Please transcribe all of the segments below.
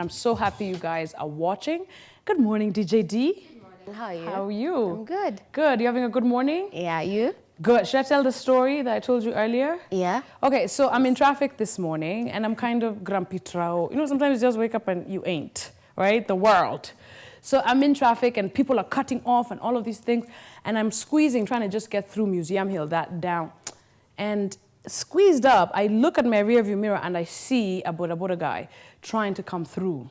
I'm so happy you guys are watching. Good morning, DJ D. Good morning. How are you? How are you? I'm good. Good. You having a good morning? Yeah, you? Good. Should I tell the story that I told you earlier? Yeah. Okay, so I'm in traffic this morning and I'm kind of grumpy trao. You know, sometimes you just wake up and you ain't, right? The world. So I'm in traffic and people are cutting off and all of these things. And I'm squeezing, trying to just get through Museum Hill, that down. And squeezed up, I look at my rearview mirror and I see a Boda Boda guy trying to come through.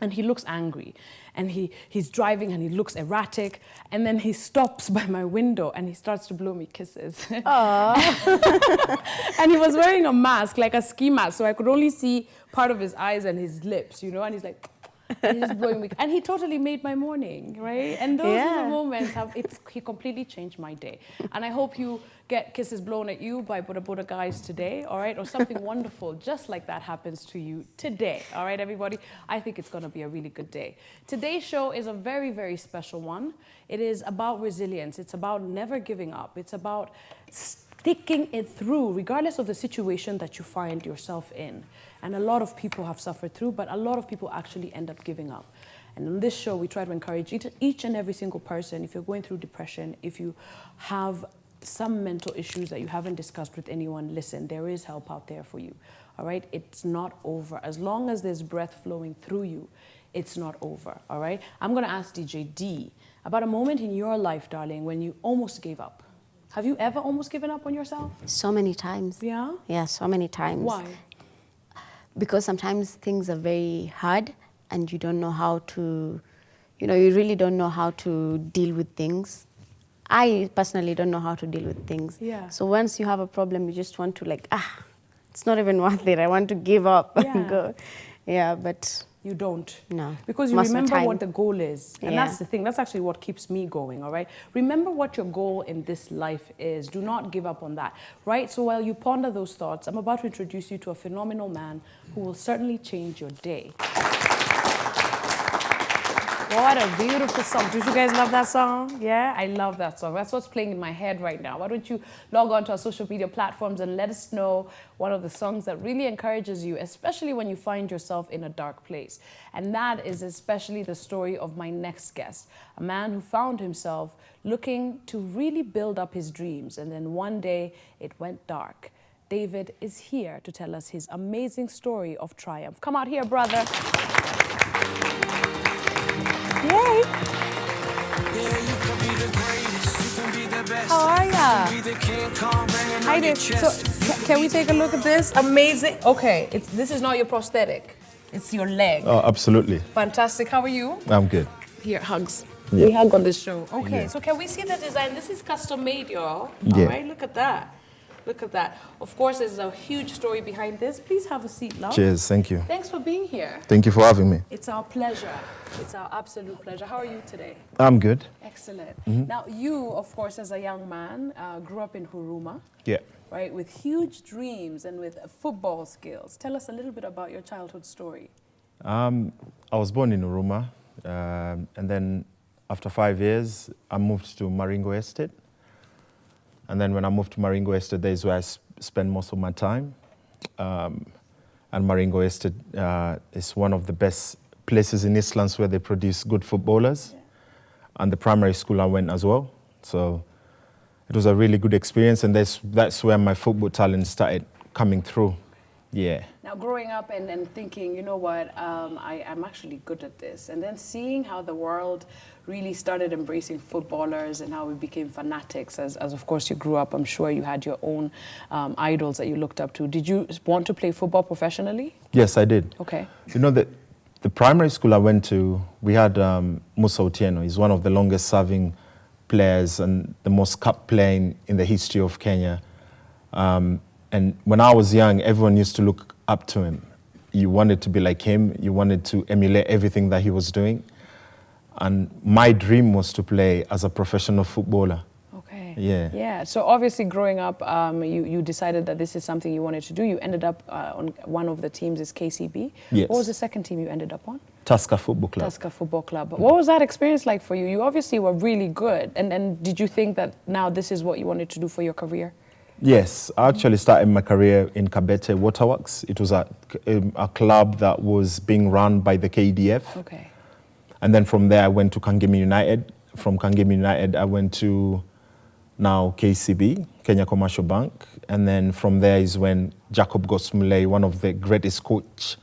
And he looks angry. And he's driving and he looks erratic. And then he stops by my window and he starts to blow me kisses. Aww. And he was wearing a mask, like a ski mask. So I could only see part of his eyes and his lips, you know, and he's like, and he's just blowing me. And he totally made my morning, right? And those little moments, he completely changed my day. And I hope you get kisses blown at you by Boda Boda guys today, all right? Or something wonderful just like that happens to you today, all right, everybody? I think it's going to be a really good day. Today's show is a very, very special one. It is about resilience. It's about never giving up. It's about sticking it through, regardless of the situation that you find yourself in. And a lot of people have suffered through, but a lot of people actually end up giving up. And on this show, we try to encourage each and every single person, if you're going through depression, if you have some mental issues that you haven't discussed with anyone, listen, there is help out there for you, all right? It's not over. As long as there's breath flowing through you, it's not over, all right? I'm gonna ask DJ D about a moment in your life, darling, when you almost gave up. Have you ever almost given up on yourself? So many times. Yeah? Yeah, so many times. Why? Because sometimes things are very hard and you don't know how to, you really don't know how to deal with things. I personally don't know how to deal with things. Yeah. So once you have a problem, you just want to it's not even worth it. I want to give up and go. Yeah, but you don't. No. Because you remember what the goal is. And Yeah. that's the thing. That's actually what keeps me going, all right? Remember what your goal in this life is. Do not give up on that, right? So while you ponder those thoughts, I'm about to introduce you to a phenomenal man who will certainly change your day. What a beautiful song. Did you guys love that song? Yeah, I love that song. That's what's playing in my head right now. Why don't you log on to our social media platforms and let us know one of the songs that really encourages you, especially when you find yourself in a dark place. And that is especially the story of my next guest, a man who found himself looking to really build up his dreams. And then one day it went dark. David is here to tell us his amazing story of triumph. Come out here, brother. Yay! How are ya? Hi there. So, can we take a look at this? Amazing. Okay, this is not your prosthetic. It's your leg. Oh, absolutely. Fantastic. How are you? I'm good. Here, hugs. Yeah. We hug on this show. Okay, Yeah. so can we see the design? This is custom made, y'all. Yeah. All right, look at that. Look at that. Of course, there's a huge story behind this. Please have a seat, love. Cheers. Thank you. Thanks for being here. Thank you for having me. It's our pleasure. It's our absolute pleasure. How are you today? I'm good. Excellent. Now, you, of course, as a young man, grew up in Huruma, Yeah. right, with huge dreams and with football skills. Tell us a little bit about your childhood story. I was born in Uruma, and then after 5 years, I moved to Maringo Estate. And then when I moved to Maringo Estate, there is where I spend most of my time. And Maringo Estate is one of the best places in Eastlands where they produce good footballers. Yeah. And the primary school I went as well. So it was a really good experience, and that's where my football talent started coming through. Yeah. Now, growing up and thinking, you know what, I'm actually good at this. And then seeing how the world really started embracing footballers and how we became fanatics as of course you grew up. I'm sure you had your own idols that you looked up to. Did you want to play football professionally? Yes, I did. Okay. You know, the primary school I went to, we had Musa Otieno. He's one of the longest serving players and the most cup player in the history of Kenya. And when I was young, everyone used to look up to him. You wanted to be like him. You wanted to emulate everything that he was doing. And my dream was to play as a professional footballer. Okay. Yeah. Yeah. So obviously growing up, you decided that this is something you wanted to do. You ended up on one of the teams is KCB. Yes. What was the second team you ended up on? Tusker Football Club. Tusker Football Club. What was that experience like for you? You obviously were really good. And did you think that now this is what you wanted to do for your career? Yes, I actually started my career in Kabete Waterworks. It was a club that was being run by the KDF. Okay. And then from there, I went to Kangemi United. From Kangemi United, I went to now KCB, Kenya Commercial Bank. And then from there is when Jacob Gosmulei, one of the greatest coach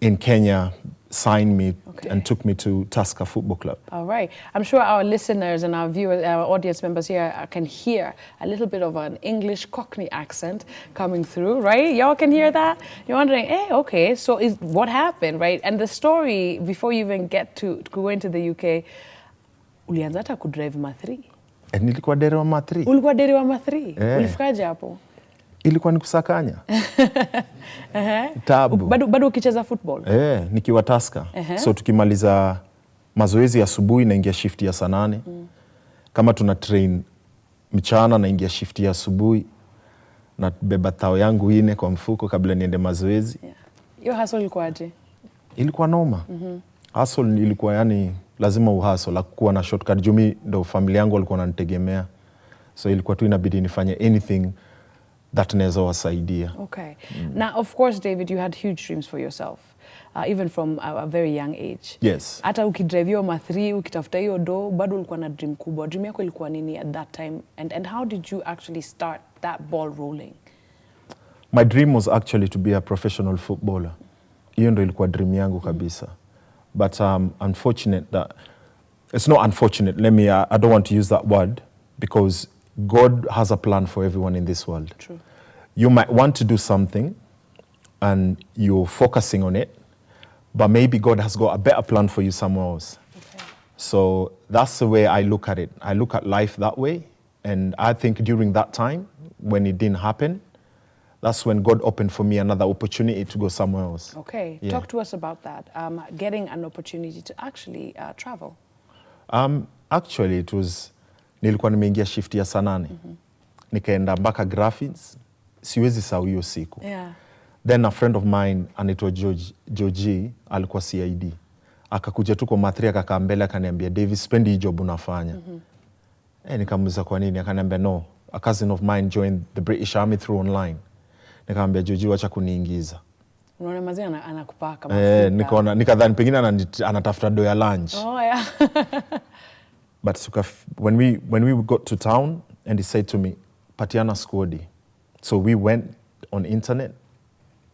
in Kenya, signed me and took me to Tusker Football Club. All right. I'm sure our listeners and our viewers, our audience members here can hear a little bit of an English Cockney accent coming through, right? Y'all can hear that? You're wondering, hey, okay, so what happened, right? And the story, before you even get to go into the UK, ulianza hata kudrive ma3. Nilikuwa dereva ma3. Ulikuwa dereva ma3? Ulifikaje hapo? Ilikuwa ni kusakanya. Tabu. Bado ukicheza football? Nikiwa Tusker. So tukimaliza mazoezi asubuhi naingia shift ya saa 8. Kama tuna train mchana naingia shift ya asubuhi. Na beba tao yangu 4 kwa mfuko kabla niende mazoezi. Hiyo hustle ilikuwa aje? Ilikuwa noma. Hustle ilikuwa yani lazima uhustle, la kuwa na shortcut. Jumi ndo familia yangu walikuwa wananitegemea. So ilikuwa tu inabidi nifanye anything that naweza wasaidia. Okay. Now, of course, David, you had huge dreams for yourself, even from a very young age. Yes. Hata ukidrive hiyo ma3, ukitafuta hiyo do, bado ulikuwa na dream kubwa. Dream yako ilikuwa nini at that time? And how did you actually start that ball rolling? My dream was actually to be a professional footballer. Hiyo ndo ilikuwa dream yangu kabisa. But unfortunate that, it's not unfortunate, I don't want to use that word, because God has a plan for everyone in this world. True. You might want to do something and you're focusing on it, but maybe God has got a better plan for you somewhere else. Okay. So that's the way I look at it. I look at life that way. And I think during that time, when it didn't happen, that's when God opened for me another opportunity to go somewhere else. Okay. Yeah. Talk to us about that, getting an opportunity to actually travel. Actually, it was... Nilikuwa nimeingia shift ya saa 8. Nikaenda mpaka graphics. Siwezi sahau hiyo siku. Then a friend of mine anaitwa Georgie alikuwa CID. Akakuja tu kwa ma3 akakaa mbele akaniambia, David, spendi hii job unafanya. Nikamuuliza kwa nini? Akaniambia, no, a cousin of mine joined the British Army through online. Nikamwambia, Georgie, wacha kuniingiza. Unaona mazee anakupaka mafuta. Nikadhani pengine anatafuta do ya lunch. Oh yeah. But when we got to town and he said to me, Patiana Skodi. So we went on internet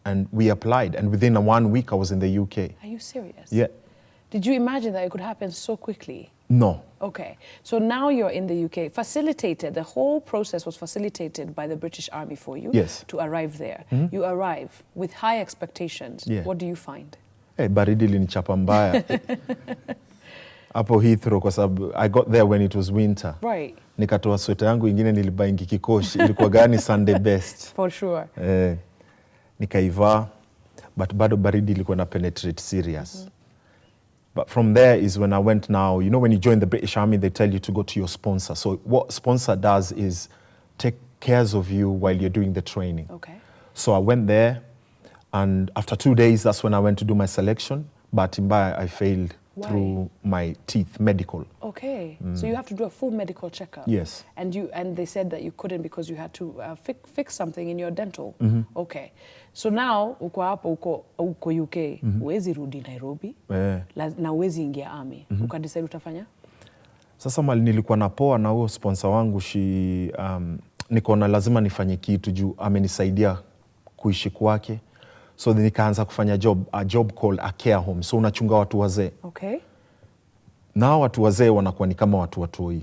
and we applied. And within 1 week, I was in the UK. Are you serious? Yeah. Did you imagine that it could happen so quickly? No. Okay. So now you're in the UK. The whole process was facilitated by the British Army for you. Yes. To arrive there. You arrive with high expectations. Yeah. What do you find? Baridi linichapa mbaya. Hapo Heathrow kwa sababu I got there when it was winter. Right. Nikatoa sweta yangu ingine nilibaingi kikoshi. Ilikuwa gani Sunday best. For sure. Nikaivaa, but bado baridi ilikuwa na penetrate serious. But from there is when I went now, you know when you join the British Army, they tell you to go to your sponsor. So what sponsor does is take care of you while you're doing the training. Okay. So I went there, and after 2 days, that's when I went to do my selection. But in Mbai, I failed. Why? Through my teeth, medical. Okay, so you have to do a full medical checkup. Yes. And they said that you couldn't because you had to fix something in your dental. Okay, so now uko hapo uko UK, huwezi rudi Nairobi, na huwezi ingia army. Ukadecide utafanya? Sasa mali nilikuwa napoa na huo sponsor wangu nikaona lazima nifanye kitu juu amenisaidia kuishi kwake. So then nikaanza kufanya a job called a care home. So unachunga watu wazee. Okay. Na watu wazee wanakuwa ni kama watu watoi.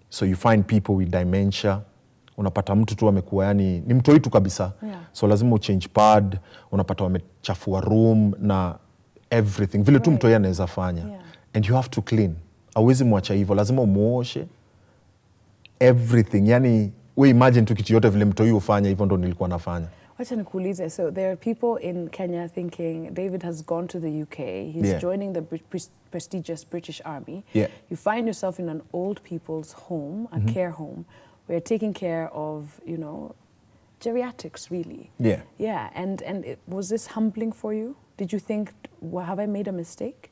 So you find people with dementia. Unapata mtu tu amekuwa yani ni mtoi tu kabisa. Yeah. So lazima uchange pad, unapata wamechafua room na everything. Vile tu mtoi anaweza fanya. Yeah. And you have to clean. Hauwezi mwacha hivyo, lazima umuoshe everything. Yani we imagine tu kitu yote vile mtoi ufanya, hivyo ndo nilikuwa nafanya. Wacha nikuulize, so there are people in Kenya thinking David has gone to the UK, he's joining the prestigious British Army. Yeah. You find yourself in an old people's home, a care home, where you're taking care of, geriatrics really. Yeah. Yeah, and was this humbling for you? Did you think, well, have I made a mistake?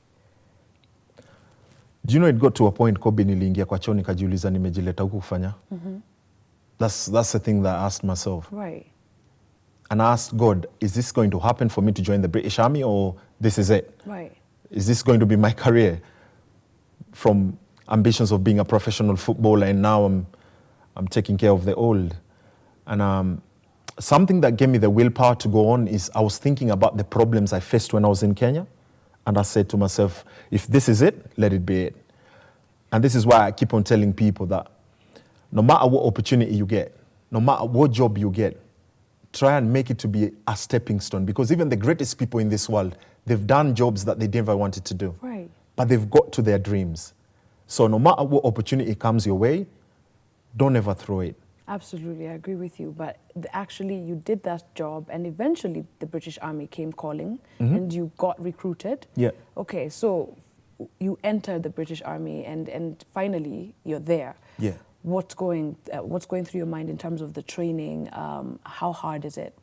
Do you know it got to a point Kobe niliingia kwa choo nikajiuliza nimejileta huku kufanya? That's the thing that I asked myself. Right. And I asked God, is this going to happen for me to join the British Army, or this is it? Right. Is this going to be my career? From ambitions of being a professional footballer, and now I'm taking care of the old. And something that gave me the willpower to go on is I was thinking about the problems I faced when I was in Kenya. And I said to myself, if this is it, let it be it. And this is why I keep on telling people that no matter what opportunity you get, no matter what job you get, try and make it to be a stepping stone. Because even the greatest people in this world, they've done jobs that they never wanted to do. Right. But they've got to their dreams. So no matter what opportunity comes your way, don't ever throw it. Absolutely, I agree with you. But actually, you did that job, and eventually the British Army came calling, and you got recruited. Yeah. Okay, so you entered the British Army, and finally you're there. Yeah. What's going through your mind in terms of the training? How hard is it?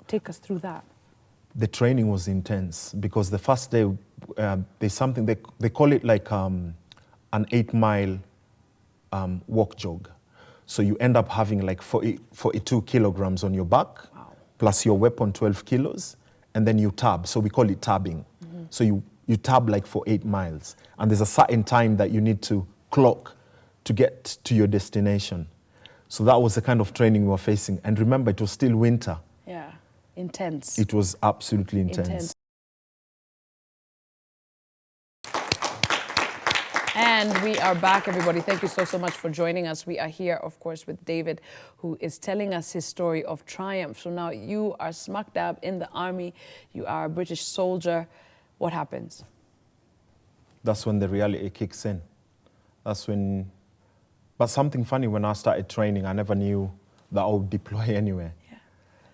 Take us through that. The training was intense because the first day there's something they call it like an 8-mile walk jog. So you end up having like 42 kilograms on your back, wow, plus your weapon 12 kilos, and then you tab. So we call it tabbing. So you tab like for 8 miles, and there's a certain time that you need to clock to get to your destination. So that was the kind of training we were facing. And remember, it was still winter. Yeah, intense. It was absolutely intense. And we are back, everybody. Thank you so much for joining us. We are here, of course, with David, who is telling us his story of triumph. So now you are smack dab in the army. You are a British soldier. What happens? That's when the reality kicks in. That's when... But something funny, when I started training, I never knew that I would deploy anywhere. Yeah.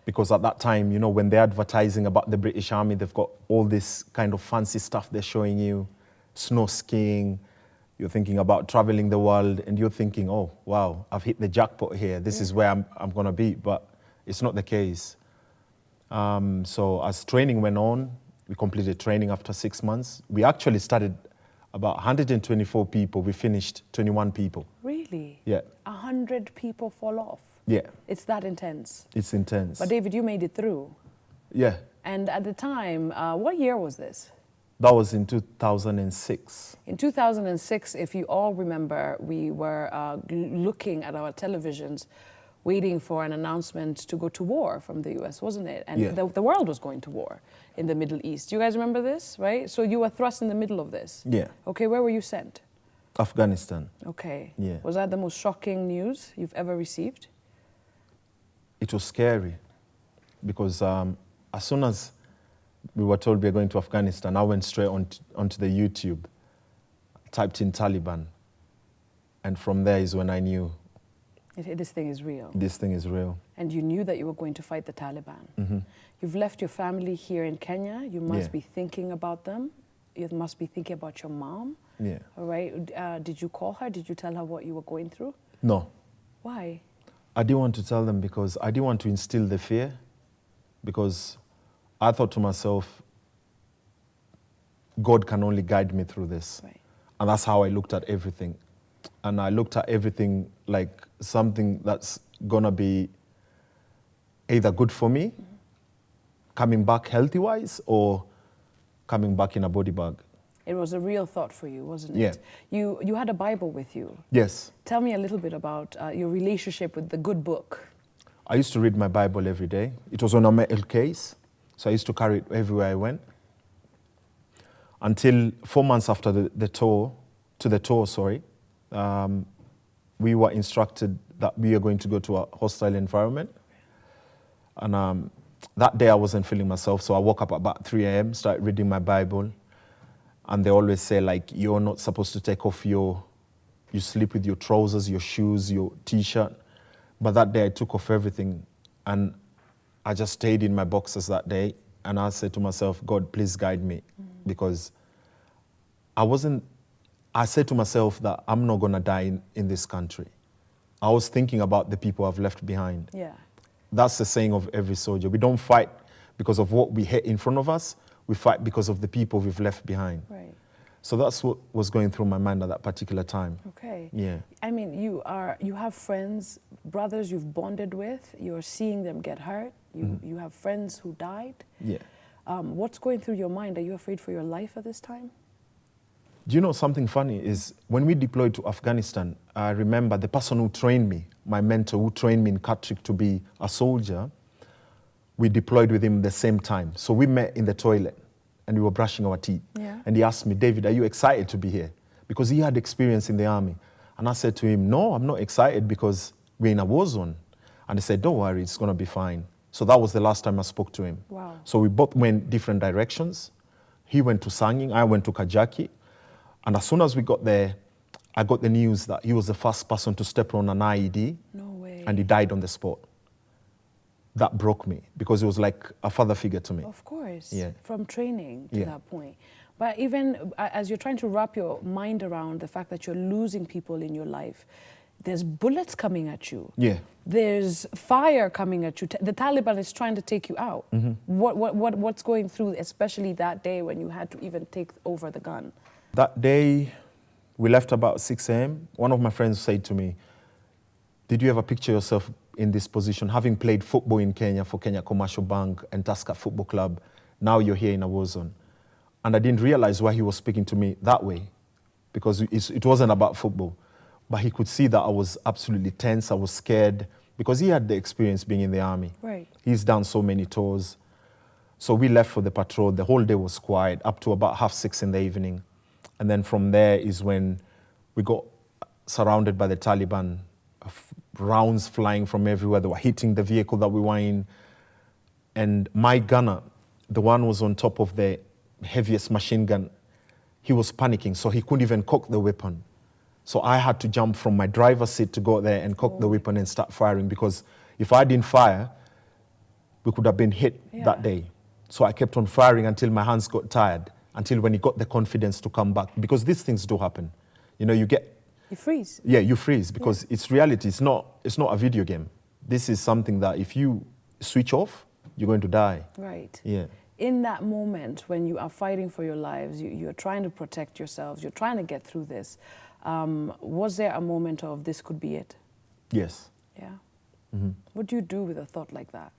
Because at that time, you know, when they're advertising about the British Army, they've got all this kind of fancy stuff they're showing you, snow skiing, you're thinking about traveling the world, and you're thinking, oh, wow, I've hit the jackpot here. This is where I'm going to be. But it's not the case. So as training went on, we completed training after 6 months. We actually started about 124 people. We finished 21 people. Really? Yeah. 100 people fall off? Yeah. It's that intense? It's intense. But David, you made it through. Yeah. And at the time, what year was this? That was in 2006. In 2006, if you all remember, we were looking at our televisions, waiting for an announcement to go to war from the US, wasn't it? And Yeah. the world was going to war in the Middle East. You guys remember this, right? So you were thrust in the middle of this. Yeah. Okay, where were you sent? Afghanistan. Okay. Yeah. Was that the most shocking news you've ever received? It was scary because as soon as we were told we were going to Afghanistan, I went straight onto the YouTube, typed in Taliban, and from there is when I knew This thing is real. this thing is real. And you knew that you were going to fight the Taliban. You've left your family here in Kenya. You must Yeah. be thinking about them. You must be thinking about your mom. Yeah. All right. Did you call her? Did you tell her what you were going through? No, Why? I didn't want to tell them because I didn't want to instill the fear, because I thought to myself, God can only guide me through this. Right. And that's how I looked at everything. And I looked at everything like something that's gonna be either good for me, coming back healthy-wise, or coming back in a body bag. It was a real thought for you, wasn't Yeah. it? You had a Bible with you. Yes. Tell me a little bit about your relationship with the good book. I used to read my Bible every day. It was on a metal case, so I used to carry it everywhere I went. Until 4 months after the tour, we were instructed that we are going to go to a hostile environment. And that day I wasn't feeling myself, so I woke up about 3 a.m., started reading my Bible. And they always say, like, you're not supposed to take off you sleep with your trousers, your shoes, your T-shirt. But that day I took off everything, and I just stayed in my boxers that day. And I said to myself, God, please guide me. Because I said to myself that I'm not gonna die in this country. I was thinking about the people I've left behind. Yeah. That's the saying of every soldier. We don't fight because of what we hate in front of us. We fight because of the people we've left behind. Right. So that's what was going through my mind at that particular time. Okay. Yeah. I mean, you have friends brothers you've bonded with, you're seeing them get hurt, you have friends who died. Yeah. What's going through your mind? Are you afraid for your life at this time? Do you know something funny is when we deployed to Afghanistan, I remember the person who trained me, my mentor who trained me in Katrick to be a soldier, we deployed with him the same time. So we met in the toilet and we were brushing our teeth. Yeah. And he asked me, David, are you excited to be here? Because he had experience in the army. And I said to him, no, I'm not excited because we're in a war zone. And he said, don't worry, it's gonna be fine. So that was the last time I spoke to him. Wow. So we both went different directions. He went to Sangin, I went to Kajaki. And as soon as we got there, I got the news that he was the first person to step on an IED. No way. And he died on the spot. That broke me because he was like a father figure to me. Of course, Yeah. from training to Yeah. that point. But even as you're trying to wrap your mind around the fact that you're losing people in your life, there's bullets coming at you. Yeah. There's fire coming at you. The Taliban is trying to take you out. What's going through, especially that day when you had to even take over the gun? That day, we left about 6 a.m. One of my friends said to me, did you ever picture yourself in this position, having played football in Kenya for Kenya Commercial Bank and Tusker Football Club, now you're here in a war zone. And I didn't realize why he was speaking to me that way, because it wasn't about football. But he could see that I was absolutely tense, I was scared, because he had the experience being in the army. Right. He's done so many tours. So we left for the patrol. The whole day was quiet, up to about 6:30 in the evening. And then from there is when we got surrounded by the Taliban, rounds flying from everywhere. They were hitting the vehicle that we were in. And my gunner, the one who was on top of the heaviest machine gun, he was panicking, so he couldn't even cock the weapon. So I had to jump from my driver's seat to go there and cock the weapon and start firing, because if I didn't fire, we could have been hit that day. So I kept on firing until my hands got tired, until when he got the confidence to come back, because these things do happen. You know, you freeze. Yeah, you freeze, because it's reality. It's not a video game. This is something that if you switch off, you're going to die. Right. Yeah. In that moment when you are fighting for your lives, you're trying to protect yourselves, you're trying to get through this, was there a moment of this could be it? Yes. Yeah. What do you do with a thought like that?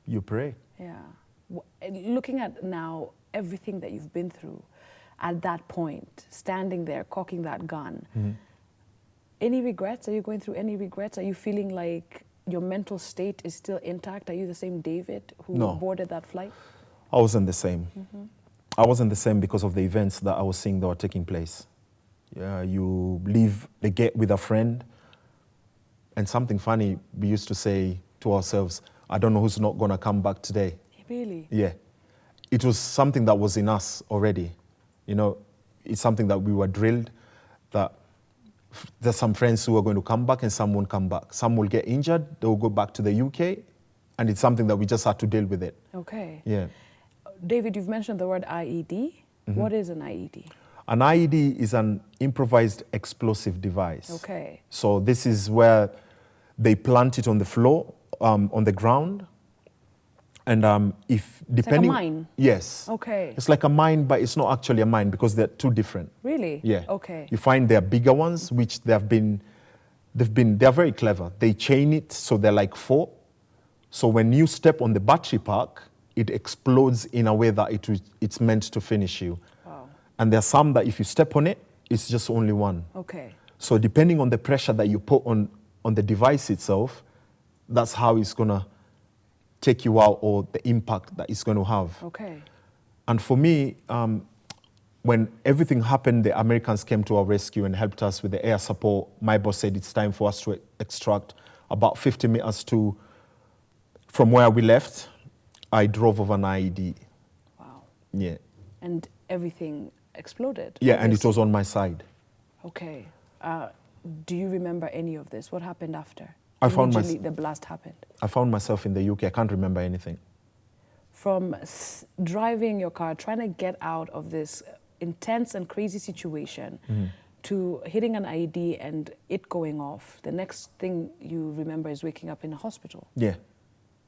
You pray. Yeah. Looking at now everything that you've been through, at that point, standing there, cocking that gun, any regrets? Are you going through any regrets? Are you feeling like your mental state is still intact? Are you the same David who boarded that flight? I wasn't the same. I wasn't the same because of the events that I was seeing that were taking place. Yeah, you leave the gate with a friend, and something funny, we used to say to ourselves, I don't know who's not gonna come back today. Really? Yeah. It was something that was in us already. You know, it's something that we were drilled, that there's some friends who are going to come back and some won't come back. Some will get injured, they will go back to the UK, and it's something that we just had to deal with it. Okay. Yeah. David, you've mentioned the word IED. What is an IED? An IED is an improvised explosive device. Okay. So this is where they plant it on the floor, on the ground. And if depending... It's like a mine? Yes. Okay. It's like a mine, but it's not actually a mine because they're two different. Really? Yeah. Okay. You find there are bigger ones, which they're very clever. They chain it, so they're like 4. So when you step on the battery pack, it explodes in a way that it's meant to finish you. Wow. And there are some that if you step on it, it's just only one. Okay. So depending on the pressure that you put on the device itself, that's how it's gonna take you out, or the impact that it's going to have. Okay. And for me, when everything happened, the Americans came to our rescue and helped us with the air support. My boss said it's time for us to extract. About 50 meters from where we left, I drove over an IED. Wow. Yeah. And everything exploded? Yeah, and it was on my side. Okay. Do you remember any of this? What happened after? Immediately the blast happened. I found myself in the UK. I can't remember anything. From driving your car, trying to get out of this intense and crazy situation, to hitting an IED and it going off, the next thing you remember is waking up in a hospital. Yeah.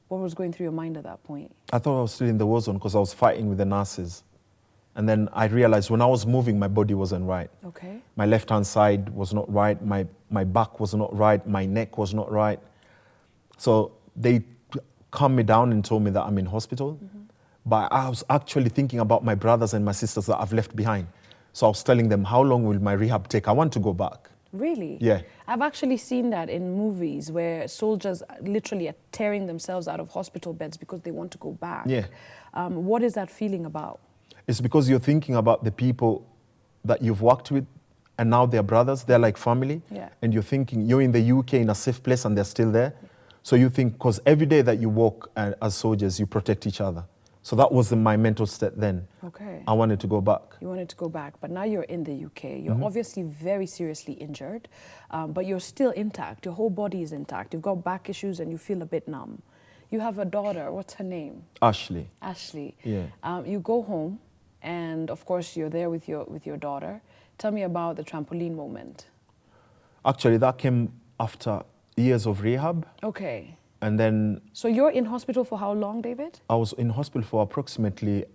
What was going through your mind at that point? I thought I was still in the war zone because I was fighting with the nurses. And then I realized when I was moving, my body wasn't right. Okay. My left-hand side was not right. My back was not right. My neck was not right. So they calmed me down and told me that I'm in hospital. But I was actually thinking about my brothers and my sisters that I've left behind. So I was telling them, how long will my rehab take? I want to go back. Really? Yeah. I've actually seen that in movies where soldiers literally are tearing themselves out of hospital beds because they want to go back. Yeah. What is that feeling about? It's because you're thinking about the people that you've worked with and now they're brothers, they're like family. Yeah. And you're thinking, you're in the UK in a safe place and they're still there. So you think, because every day that you walk as soldiers, you protect each other. So that was my mental state then. Okay. I wanted to go back. You wanted to go back, but now you're in the UK. You're obviously very seriously injured, but you're still intact. Your whole body is intact. You've got back issues and you feel a bit numb. You have a daughter. What's her name? Ashley. Ashley. Yeah. You go home, and of course you're there with your daughter. Tell me about the trampoline moment. Actually, that came after years of rehab. Okay. And then So you're in hospital for how long, David? I was in hospital for approximately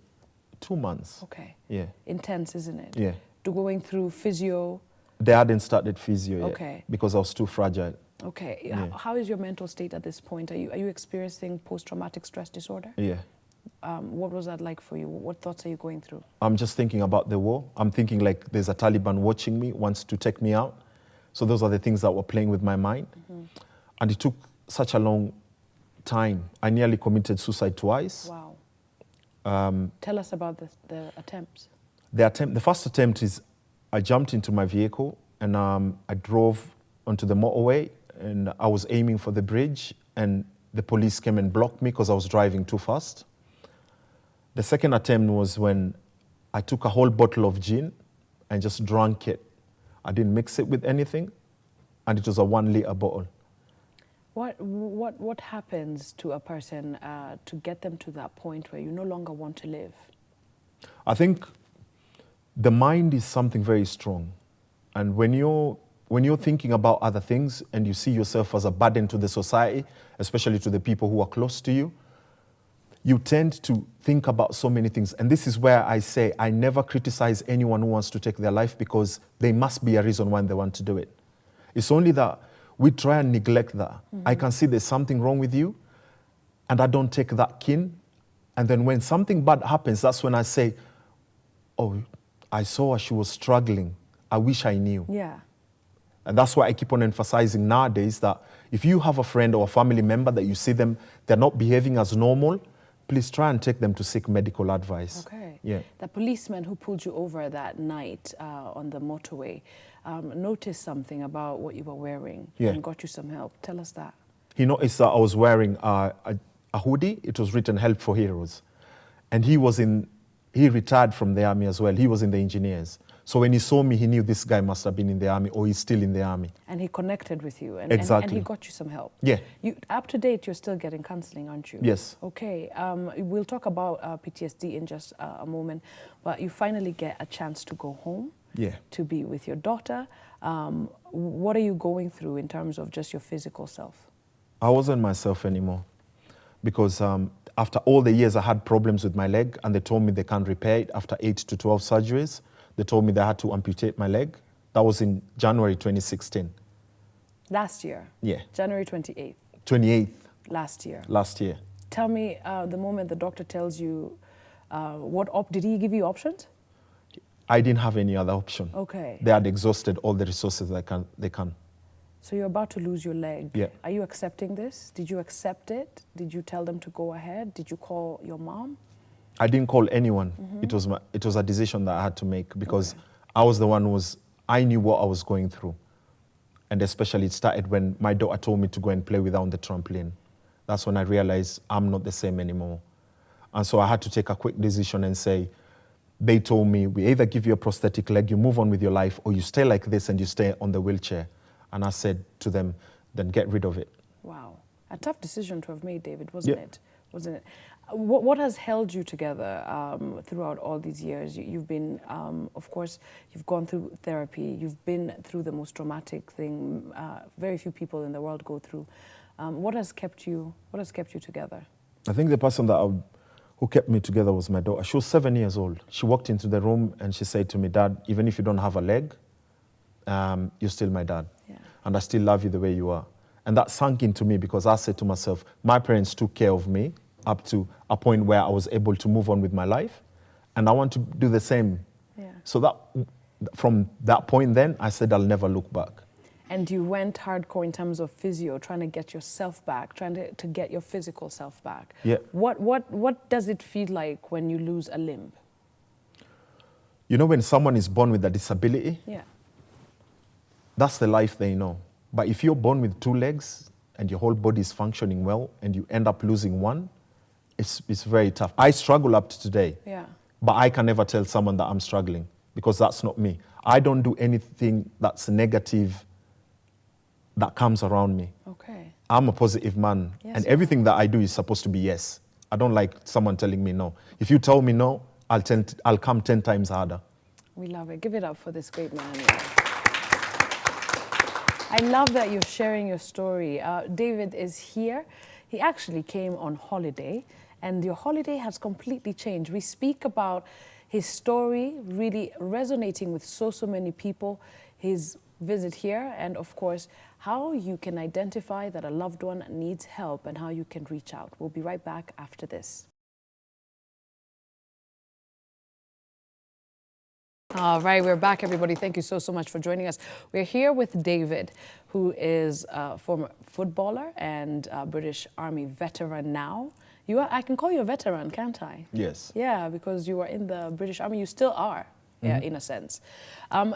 2 months. Okay. Yeah. Intense, isn't it? Yeah. To going through physio. They hadn't started physio yet. Okay. Because I was too fragile. Okay. Yeah. How is your mental state at this point? Are you experiencing post-traumatic stress disorder? Yeah. What was that like for you? What thoughts are you going through? I'm just thinking about the war. I'm thinking like there's a Taliban watching me, wants to take me out. So those are the things that were playing with my mind. And it took such a long time. I nearly committed suicide twice. Wow. Tell us about the attempts. The first attempt is I jumped into my vehicle and I drove onto the motorway and I was aiming for the bridge and the police came and blocked me because I was driving too fast. The second attempt was when I took a whole bottle of gin and just drank it. I didn't mix it with anything and it was a 1 liter bottle. What happens to a person to get them to that point where you no longer want to live? I think the mind is something very strong. And when you're thinking about other things and you see yourself as a burden to the society, especially to the people who are close to you, you tend to think about so many things. And this is where I say I never criticize anyone who wants to take their life because there must be a reason why they want to do it. It's only that we try and neglect that. I can see there's something wrong with you and I don't take that keen. And then when something bad happens, that's when I say, oh, I saw her, she was struggling. I wish I knew. Yeah. And that's why I keep on emphasizing nowadays that if you have a friend or a family member that you see them, they're not behaving as normal, please try and take them to seek medical advice. Okay. Yeah. The policeman who pulled you over that night on the motorway noticed something about what you were wearing and got you some help. Tell us that. He noticed that I was wearing a hoodie. It was written "Help for Heroes." And he retired from the army as well. He was in the engineers. So when he saw me, he knew this guy must have been in the army or he's still in the army. And he connected with you. And, exactly. And he got you some help. Yeah. Up to date, you're still getting counseling, aren't you? Yes. Okay. We'll talk about PTSD in just a moment. But you finally get a chance to go home. Yeah. To be with your daughter. What are you going through in terms of just your physical self? I wasn't myself anymore because after all the years I had problems with my leg and they told me they can't repair it after 8 to 12 surgeries. They told me they had to amputate my leg. That was in January 2016. Last year? Yeah. January 28th? 28th. Last year? Last year. Tell me, the moment the doctor tells you, did he give you options? I didn't have any other option. Okay. They had exhausted all the resources they can. So you're about to lose your leg. Yeah. Are you accepting this? Did you accept it? Did you tell them to go ahead? Did you call your mom? I didn't call anyone. It was a decision that I had to make because I was the one I knew what I was going through. And especially it started when my daughter told me to go and play with her on the trampoline. That's when I realized I'm not the same anymore. And so I had to take a quick decision and say, they told me, we either give you a prosthetic leg, you move on with your life, or you stay like this and you stay on the wheelchair. And I said to them, then get rid of it. Wow. A tough decision to have made, David, wasn't it? Wasn't it? What has held you together throughout all these years? You've been, of course, you've gone through therapy. You've been through the most traumatic thing very few people in the world go through. What has kept you together? I think the person that who kept me together was my daughter. She was 7 years old. She walked into the room and she said to me, Dad, even if you don't have a leg, you're still my dad. Yeah. And I still love you the way you are. And that sunk into me because I said to myself, my parents took care of me up to a point where I was able to move on with my life. And I want to do the same. Yeah. So that from that point then, I said I'll never look back. And you went hardcore in terms of physio, trying to get yourself back, trying to get your physical self back. Yeah. What does it feel like when you lose a limb? You know, when someone is born with a disability, Yeah. that's the life they know. But if you're born with 2 legs and your whole body is functioning well and you end up losing one, it's very tough. I struggle up to today. Yeah. But I can never tell someone that I'm struggling because that's not me. I don't do anything that's negative that comes around me. Okay. I'm a positive man. Yes, and you everything that I do is supposed to be yes. I don't like someone telling me no. If you tell me no, I'll come 10 times harder. We love it. Give it up for this great man. I love that you're sharing your story. David is here. He actually came on holiday, and your holiday has completely changed. We speak about his story really resonating with so many people, his visit here, and of course, how you can identify that a loved one needs help and how you can reach out. We'll be right back after this. All right, we're back, everybody. Thank you so much for joining us. We're here with David, who is a former footballer and a British Army veteran now. I can call you a veteran, can't I? Yes. Yeah, because you were in the British Army. You still are, yeah, in a sense.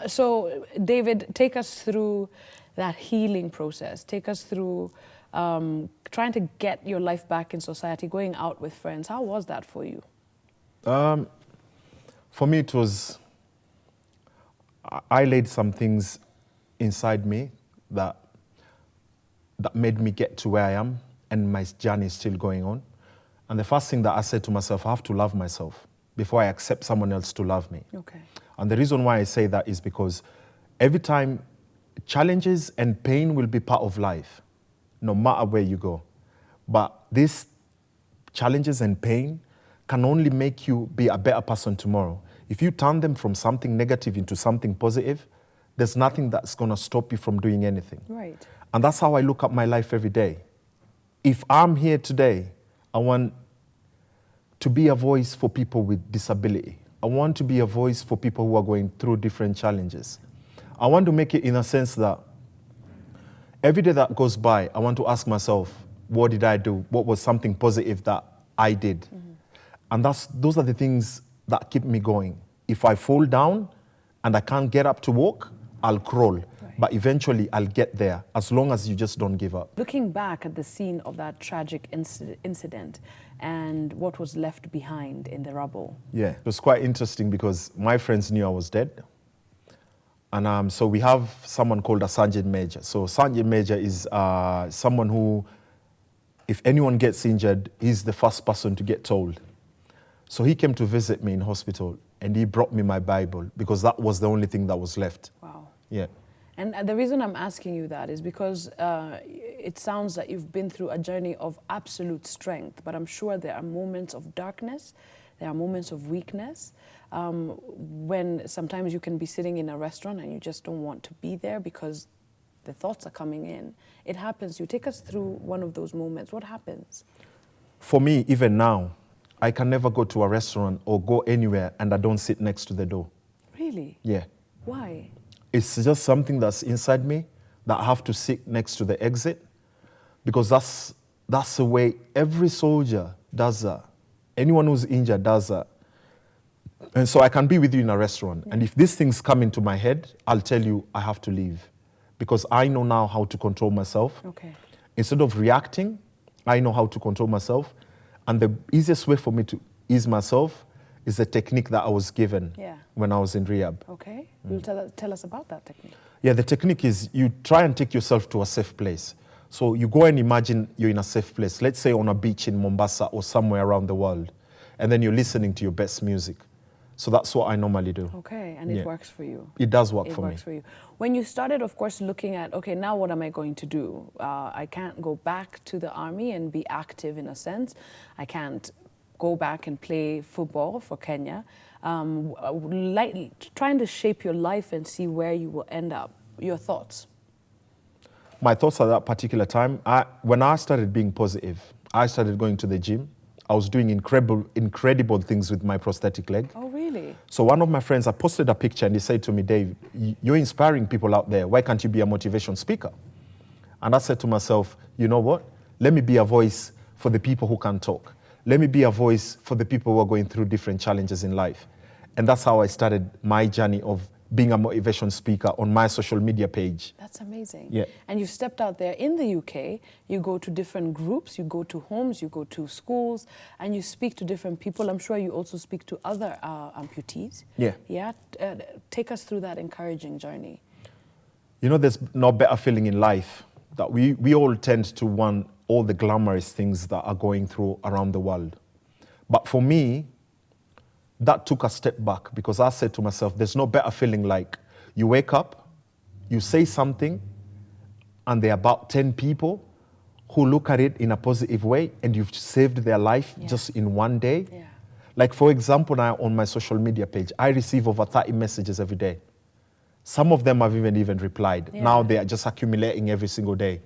So, David, take us through that healing process. Take us through trying to get your life back in society, going out with friends. How was that for you? For me, it was... I laid some things inside me that made me get to where I am, and my journey is still going on. And the first thing that I said to myself, I have to love myself before I accept someone else to love me. Okay. And the reason why I say that is because every time challenges and pain will be part of life, no matter where you go. But these challenges and pain can only make you be a better person tomorrow. If you turn them from something negative into something positive, there's nothing that's going to stop you from doing anything. Right. And that's how I look at my life every day. If I'm here today, I want to be a voice for people with disability. I want to be a voice for people who are going through different challenges. I want to make it in a sense that every day that goes by, I want to ask myself, what did I do? What was something positive that I did? Mm-hmm. And those are the things that keep me going. If I fall down and I can't get up to walk, I'll crawl. Right. But eventually I'll get there, as long as you just don't give up. Looking back at the scene of that tragic incident and what was left behind in the rubble. Yeah, it was quite interesting because my friends knew I was dead. And so we have someone called a Sergeant Major. So Sergeant Major is someone who, if anyone gets injured, he's the first person to get told. So he came to visit me in hospital and he brought me my Bible because that was the only thing that was left. Wow. Yeah. And the reason I'm asking you that is because it sounds that you've been through a journey of absolute strength, but I'm sure there are moments of darkness, there are moments of weakness, when sometimes you can be sitting in a restaurant and you just don't want to be there because the thoughts are coming in. It happens. You take us through one of those moments. What happens? For me, even now, I can never go to a restaurant or go anywhere and I don't sit next to the door. Really? Yeah. Why? It's just something that's inside me that I have to sit next to the exit because that's the way every soldier does that. Anyone who's injured does that. And so I can be with you in a restaurant. Yeah. And if these things come into my head, I'll tell you I have to leave because I know now how to control myself. Okay. Instead of reacting, I know how to control myself. And the easiest way for me to ease myself is the technique that I was given when I was in rehab. Okay. You'll tell us about that technique. Yeah, the technique is you try and take yourself to a safe place. So you go and imagine you're in a safe place, let's say on a beach in Mombasa or somewhere around the world, and then you're listening to your best music. So that's what I normally do. Okay, and it works for you. It does work for me. It works for you. When you started, of course, looking at, okay, now what am I going to do? I can't go back to the army and be active in a sense. I can't go back and play football for Kenya, trying to shape your life and see where you will end up. Your thoughts? My thoughts at that particular time, when I started being positive, I started going to the gym. I was doing incredible things with my prosthetic leg. Oh, really? So one of my friends, I posted a picture and he said to me, Dave, you're inspiring people out there. Why can't you be a motivation speaker? And I said to myself, you know what? Let me be a voice for the people who can't talk. Let me be a voice for the people who are going through different challenges in life. And that's how I started my journey of being a motivation speaker on my social media page. That's amazing. Yeah. And you stepped out there in the UK, you go to different groups, you go to homes, you go to schools, and you speak to different people. I'm sure you also speak to other amputees. Yeah. Yeah. Take us through that encouraging journey. You know, there's no better feeling in life that we all tend to want all the glamorous things that are going through around the world. But for me, that took a step back because I said to myself, there's no better feeling like you wake up, you say something, and there are about 10 people who look at it in a positive way and you've saved their life just in one day. Yeah. Like, for example, now on my social media page, I receive over 30 messages every day. Some of them have even replied. Yeah. Now they are just accumulating every single day.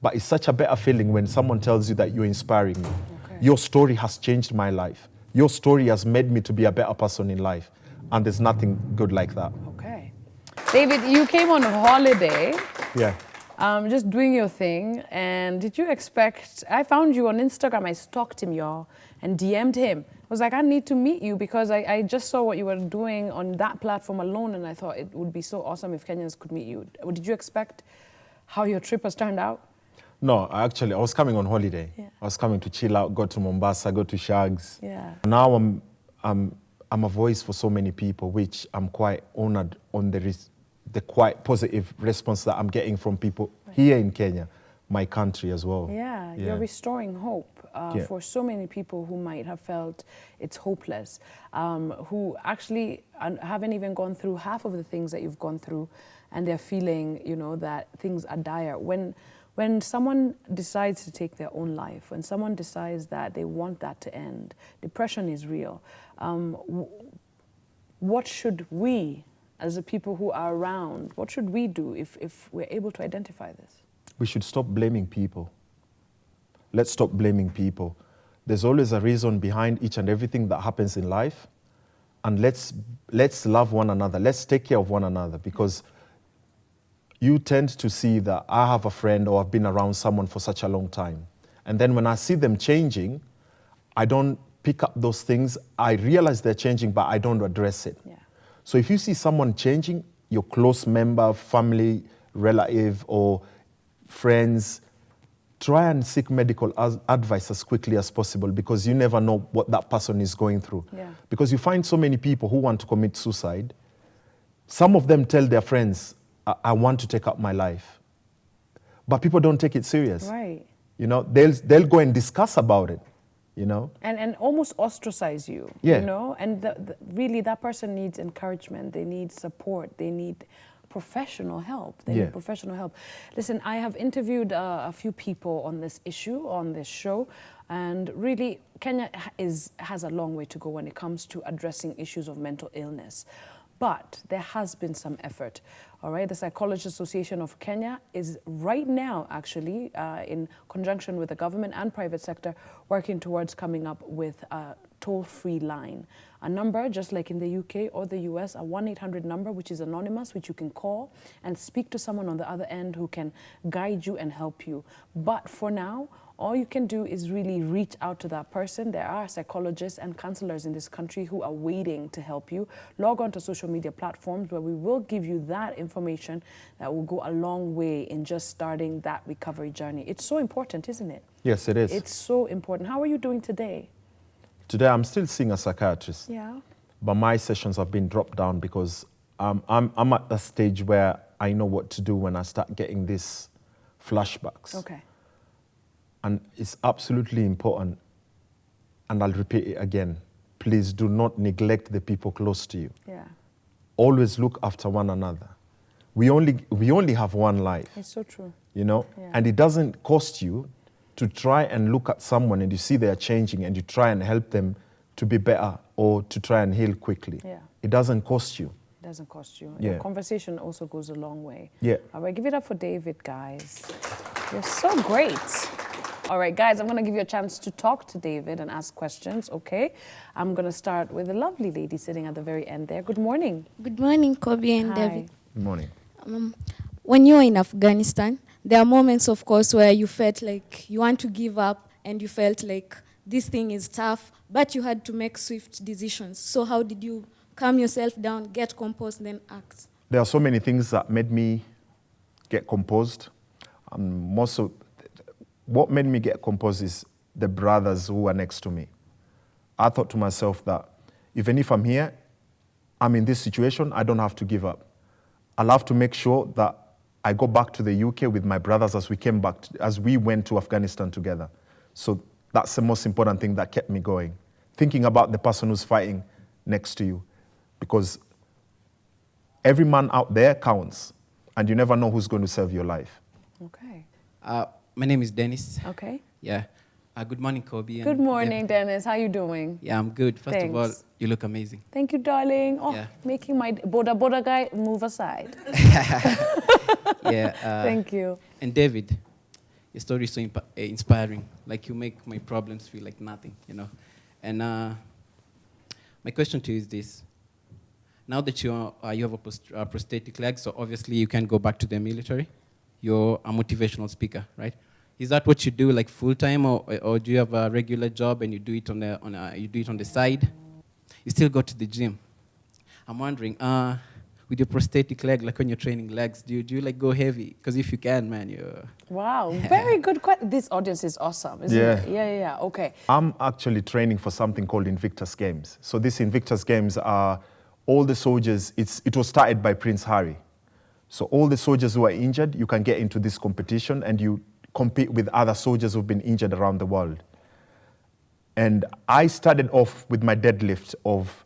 But it's such a better feeling when someone tells you that you're inspiring me. Okay. Your story has changed my life. Your story has made me to be a better person in life. And there's nothing good like that. Okay. David, you came on holiday. Yeah. Just doing your thing. And did you expect, I found you on Instagram, I stalked him, y'all, and DM'd him. I was like, I need to meet you because I just saw what you were doing on that platform alone, and I thought it would be so awesome if Kenyans could meet you. Did you expect how your trip has turned out? No, I was coming on holiday. Yeah. I was coming to chill out, go to Mombasa, go to Shags. Yeah. Now I'm a voice for so many people, which I'm quite honored on the quite positive response that I'm getting from people here in Kenya, my country as well. Yeah, you're restoring hope for so many people who might have felt it's hopeless, who actually haven't even gone through half of the things that you've gone through, and they're feeling, you know, that things are dire. When someone decides to take their own life, when someone decides that they want that to end, depression is real. What should we, as the people who are around, what should we do if we're able to identify this? We should stop blaming people. Let's stop blaming people. There's always a reason behind each and everything that happens in life. And let's love one another. Let's take care of one another, because you tend to see that I have a friend or I've been around someone for such a long time. And then when I see them changing, I don't pick up those things. I realize they're changing, but I don't address it. Yeah. So if you see someone changing, your close member, family, relative, or friends, try and seek medical advice as quickly as possible, because you never know what that person is going through. Yeah. Because you find so many people who want to commit suicide. Some of them tell their friends, I want to take up my life. But people don't take it serious. Right. You know, they'll go and discuss about it, you know. And almost ostracize you, Yeah. you know. And really, that person needs encouragement. They need support. They need professional help. They need professional help. Listen, I have interviewed a few people on this issue, on this show, and really, Kenya has a long way to go when it comes to addressing issues of mental illness. But there has been some effort, all right? The Psychologists Association of Kenya is right now, actually, in conjunction with the government and private sector, working towards coming up with a toll-free line. A number, just like in the UK or the US, a 1-800 number, which is anonymous, which you can call and speak to someone on the other end who can guide you and help you. But for now, all you can do is really reach out to that person. There are psychologists and counselors in this country who are waiting to help you. Log on to social media platforms where we will give you that information that will go a long way in just starting that recovery journey. It's so important, isn't it? Yes, it is. It's so important. How are you doing today? Today, I'm still seeing a psychiatrist. Yeah. But my sessions have been dropped down because I'm at a stage where I know what to do when I start getting these flashbacks. Okay. And it's absolutely important, and I'll repeat it again, please do not neglect the people close to you. Yeah. Always look after one another. We only have one life. It's so true. You know? Yeah. And it doesn't cost you to try and look at someone and you see they're changing and you try and help them to be better or to try and heal quickly. Yeah. It doesn't cost you. It doesn't cost you. Yeah. Your conversation also goes a long way. Yeah. All right, give it up for David, guys. You're so great. All right, guys, I'm going to give you a chance to talk to David and ask questions, okay? I'm going to start with the lovely lady sitting at the very end there. Good morning. Good morning, Kobe and Hi. David. Good morning. When you're in Afghanistan, there are moments, of course, where you felt like you want to give up and you felt like this thing is tough, but you had to make swift decisions. So how did you calm yourself down, get composed, and then act? There are so many things that made me get composed. What made me get composed is the brothers who were next to me. I thought to myself that even if I'm here, I'm in this situation, I don't have to give up. I'll have to make sure that I go back to the UK with my brothers as we went to Afghanistan together. So that's the most important thing that kept me going. Thinking about the person who's fighting next to you. Because every man out there counts, and you never know who's going to save your life. Okay. My name is Dennis. Okay. Yeah. Good morning, Kobe. Good morning, Dennis. How you doing? Yeah, I'm good. First of all, Thanks. you look amazing. Thank you, darling. Oh, Yeah. making my Boda guy move aside. Yeah. Thank you. And David, your story is so inspiring. Like, you make my problems feel like nothing, you know. And my question to you is this. Now that you have a prosthetic leg, so obviously you can go back to the military. You're a motivational speaker, right? Is that what you do, like full time, or do you have a regular job and you do it on the side? You still go to the gym. I'm wondering, with your prosthetic leg, like when you're training legs, do you like go heavy? Because if you can, man, you. Wow, very good question. This audience is awesome, isn't it? Yeah. Okay. I'm actually training for something called Invictus Games. So this Invictus Games are all the soldiers. It was started by Prince Harry. So all the soldiers who are injured, you can get into this competition and you compete with other soldiers who've been injured around the world. And I started off with my deadlift of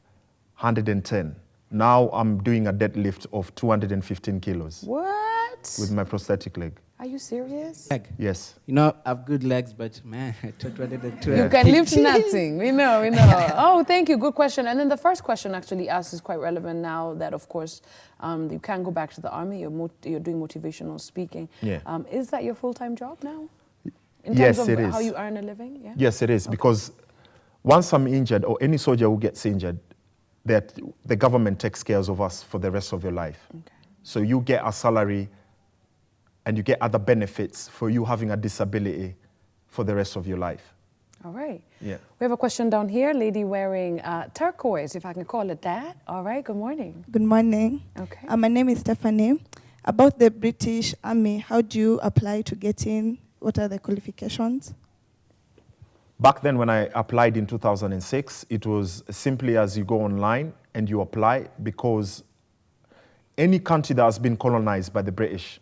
110. Now I'm doing a deadlift of 215 kilos. What? With my prosthetic leg. Are you serious? Leg. Yes. You know, I have good legs, but man, 212. You can lift nothing. We know. Oh, thank you. Good question. And then the first question actually asked is quite relevant now that, of course, you can go back to the army. You're doing motivational speaking. Yeah. Is that your full-time job now? In Yes, terms it of is. how you earn a living? Yeah? Yes, it is. Okay. Because once I'm injured, or any soldier who gets injured, the government takes care of us for the rest of your life. Okay. So you get a salary and you get other benefits for you having a disability for the rest of your life. All right. Yeah. We have a question down here, lady wearing turquoise, if I can call it that. All right, good morning. Good morning. Okay. My name is Stephanie. About the British Army, how do you apply to get in? What are the qualifications? Back then when I applied in 2006, it was simply as you go online and you apply, because any country that has been colonized by the British,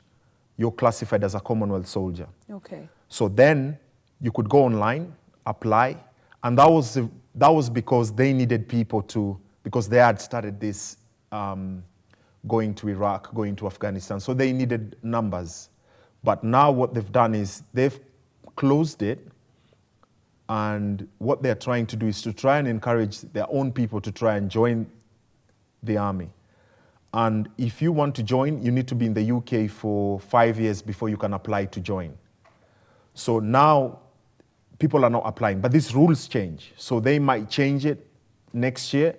you're classified as a Commonwealth soldier. Okay. So then you could go online, apply, and that was because they needed people because they had started this going to Iraq, going to Afghanistan, so they needed numbers. But now what they've done is they've closed it, and what they're trying to do is to try and encourage their own people to try and join the army. And if you want to join, you need to be in the UK for 5 years before you can apply to join. So now people are not applying, but these rules change. So they might change it next year,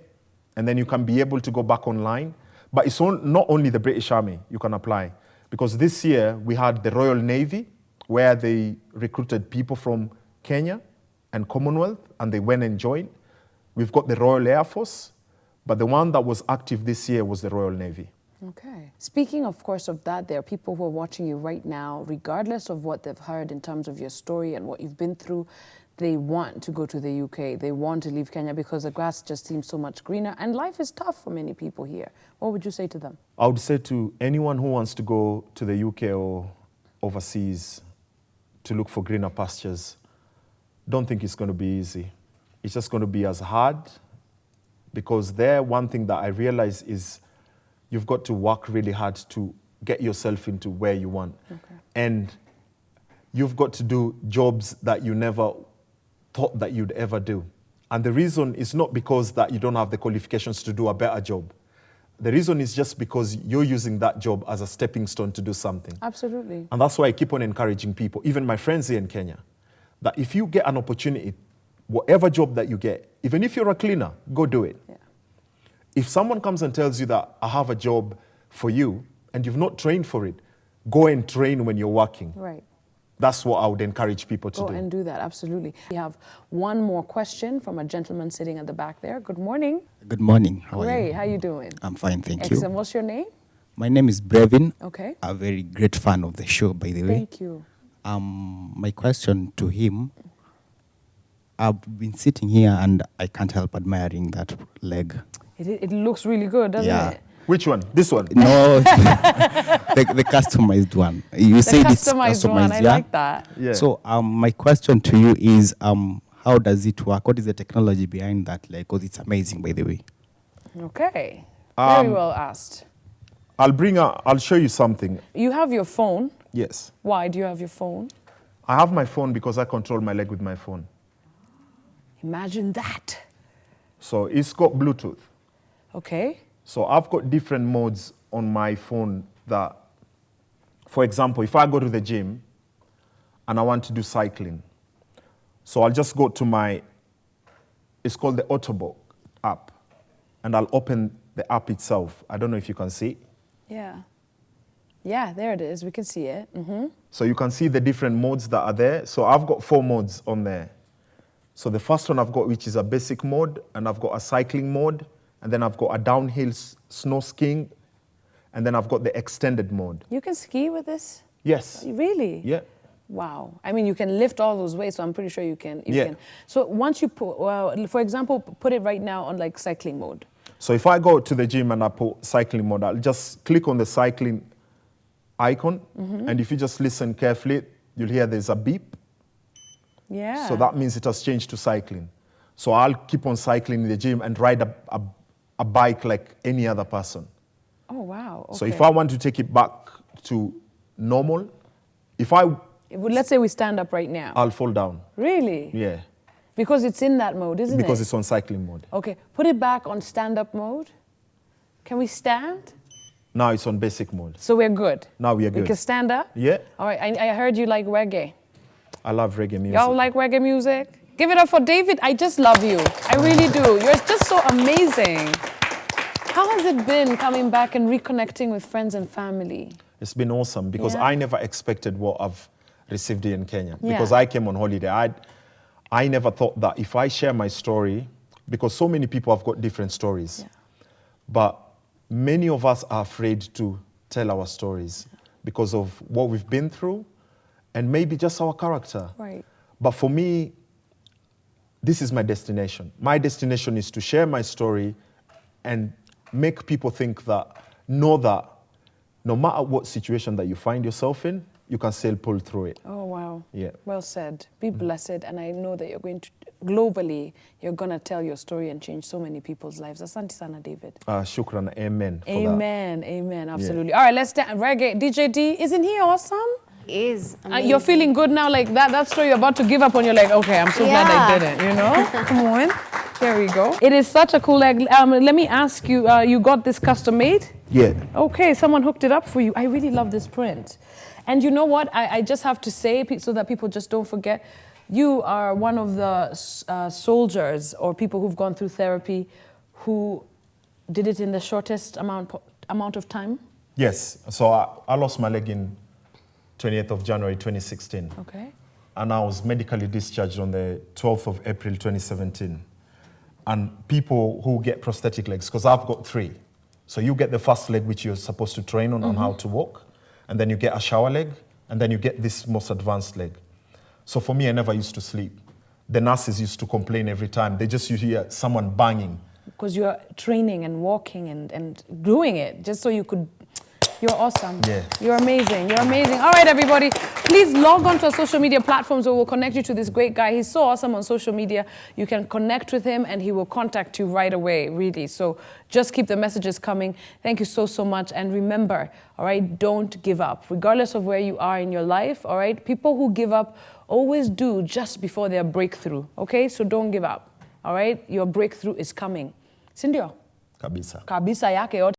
and then you can be able to go back online. But it's not only the British Army you can apply, because this year we had the Royal Navy, where they recruited people from Kenya and Commonwealth, and they went and joined. We've got the Royal Air Force, but the one that was active this year was the Royal Navy. Okay. Speaking, of course, of that, there are people who are watching you right now, regardless of what they've heard in terms of your story and what you've been through, they want to go to the UK. They want to leave Kenya because the grass just seems so much greener, and life is tough for many people here. What would you say to them? I would say to anyone who wants to go to the UK or overseas to look for greener pastures, don't think it's going to be easy. It's just going to be as hard, because one thing that I realize is you've got to work really hard to get yourself into where you want. Okay. And you've got to do jobs that you never thought that you'd ever do. And the reason is not because that you don't have the qualifications to do a better job. The reason is just because you're using that job as a stepping stone to do something. Absolutely. And that's why I keep on encouraging people, even my friends here in Kenya, that if you get an opportunity, whatever job that you get, even if you're a cleaner, go do it. Yeah. If someone comes and tells you that I have a job for you and you've not trained for it, go and train when you're working. Right. That's what I would encourage people to Go do. and do that, absolutely. We have one more question from a gentleman sitting at the back there. Good morning. Good morning. How are Great, you? how you doing? I'm fine, thank Excellent. you. What's your name? My name is Brevin. Okay. A very great fan of the show, by the way. Thank you. My question to him, I've been sitting here and I can't help admiring that leg. It looks really good, doesn't Yeah. it? Which one? This one? No, the customized one. You The said it's customized one, I yeah? like that. Yeah. So my question to you is, how does it work? What is the technology behind that leg? Because it's amazing, by the way. Okay. Very well asked. I'll show you something. You have your phone. Yes. Why do you have your phone? I have my phone because I control my leg with my phone. Imagine that. So it's got Bluetooth. Okay. So I've got different modes on my phone that, for example, if I go to the gym and I want to do cycling, so I'll just go to it's called the Autobot app, and I'll open the app itself. I don't know if you can see. Yeah. Yeah, there it is. We can see it. Mm-hmm. So you can see the different modes that are there. So I've got 4 modes on there. So the first one I've got, which is a basic mode, and I've got a cycling mode, and then I've got a downhill snow skiing, and then I've got the extended mode. You can ski with this? Yes. Really? Yeah. Wow. I mean, you can lift all those weights, so I'm pretty sure you can. Yeah. Can. So once you put, well, for example, put it right now on like cycling mode. So if I go to the gym and I put cycling mode, I'll just click on the cycling icon, and if you just listen carefully, you'll hear there's a beep. Yeah. So that means it has changed to cycling. So I'll keep on cycling in the gym and ride a bike like any other person. Oh, wow. Okay. So if I want to take it back to normal, Well, let's say we stand up right now. I'll fall down. Really? Yeah. Because it's in that mode, isn't it? Because it's on cycling mode. Okay. Put it back on stand-up mode. Can we stand? Now it's on basic mode. So we're good. Now we are We good. can stand up? Yeah. All right. I heard you like reggae. I love reggae music. Y'all like reggae music? Give it up for David. I just love you. I really do. You're just so amazing. How has it been coming back and reconnecting with friends and family? It's been awesome because Yeah. I never expected what I've received here in Kenya. Yeah. Because I came on holiday. I never thought that if I share my story, because so many people have got different stories, Yeah. but many of us are afraid to tell our stories because of what we've been through and maybe just our character. Right. But for me, this is my destination. My destination is to share my story and make people know that no matter what situation that you find yourself in, you can still pull through it. Oh, wow. Yeah. Well said. Be blessed. And I know that you're going to, globally, you're going to tell your story and change so many people's lives. Asante sana, David. Shukran, amen. For Amen. Amen. Absolutely. All right, let's dance. Reggae. DJ D, isn't he awesome? Is You're feeling good now, like that story you're about to give up on, you're like, okay, I'm so glad I Yeah. didn't, you know? Come on. There we go. It is such a cool leg. Let me ask you, you got this custom made? Yeah. Okay, someone hooked it up for you. I really love this print. And you know what? I just have to say, so that people just don't forget, you are one of the soldiers or people who've gone through therapy who did it in the shortest amount of time. Yes. So I lost my leg in 28th of January 2016. Okay. And I was medically discharged on the 12th of April 2017. And people who get prosthetic legs, because I've got 3. So you get the first leg, which you're supposed to train on how to walk. And then you get a shower leg. And then you get this most advanced leg. So for me, I never used to sleep. The nurses used to complain every time. They just used to hear someone banging. Because you're training and walking and doing it just so you could You're awesome. Yeah. You're amazing. You're amazing. All right, everybody. Please log on to our social media platforms where we'll connect you to this great guy. He's so awesome on social media. You can connect with him and he will contact you right away, really. So just keep the messages coming. Thank you so, so much. And remember, all right, don't give up. Regardless of where you are in your life, all right, people who give up always do just before their breakthrough, okay? So don't give up, all right? Your breakthrough is coming. Sindio? Kabisa. Kabisa yake yote.